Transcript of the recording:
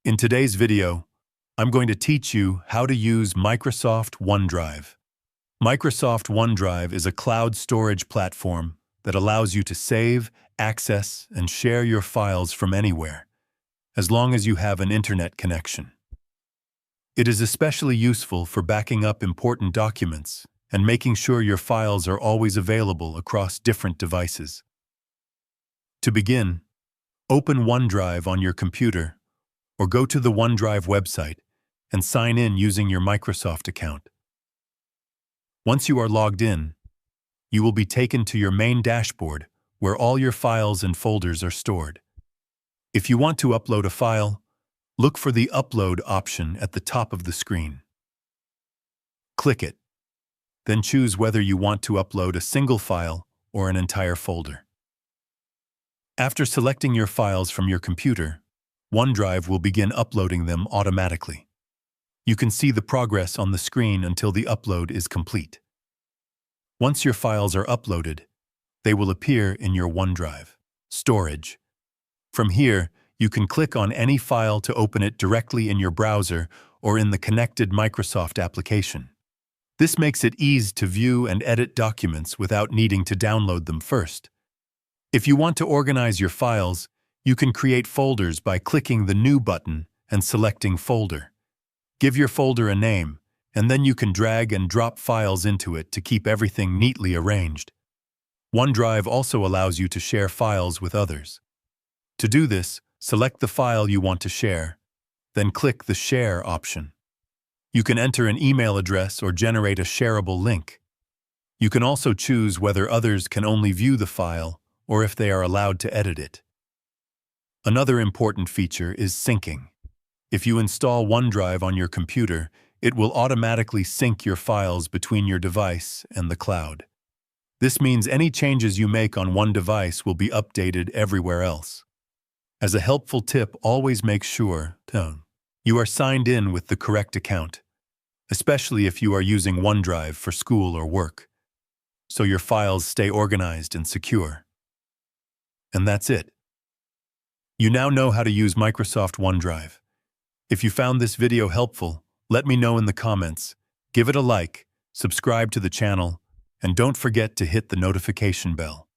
In today's video, I'm going to teach you how to use Microsoft OneDrive. Microsoft OneDrive is a cloud storage platform that allows you to save, access, and share your files from anywhere, as long as you have an internet connection. It is especially useful for backing up important documents and making sure your files are always available across different devices. To begin, open OneDrive on your computer or go to the OneDrive website and sign in using your Microsoft account. Once you are logged in, you will be taken to your main dashboard where all your files and folders are stored. If you want to upload a file, look for the Upload option at the top of the screen. Click it, then choose whether you want to upload a single file or an entire folder. After selecting your files from your computer, OneDrive will begin uploading them automatically. You can see the progress on the screen until the upload is complete. Once your files are uploaded, they will appear in your OneDrive storage. From here, you can click on any file to open it directly in your browser or in the connected Microsoft application. This makes it easy to view and edit documents without needing to download them first. If you want to organize your files, you can create folders by clicking the New button and selecting Folder. Give your folder a name, and then you can drag and drop files into it to keep everything neatly arranged. OneDrive also allows you to share files with others. To do this, select the file you want to share, then click the Share option. You can enter an email address or generate a shareable link. You can also choose whether others can only view the file or if they are allowed to edit it. Another important feature is syncing. If you install OneDrive on your computer, it will automatically sync your files between your device and the cloud. This means any changes you make on one device will be updated everywhere else. As a helpful tip, always make sure you are signed in with the correct account, especially if you are using OneDrive for school or work, so your files stay organized and secure. And that's it. You now know how to use Microsoft OneDrive. If you found this video helpful, let me know in the comments, give it a like, subscribe to the channel, and don't forget to hit the notification bell.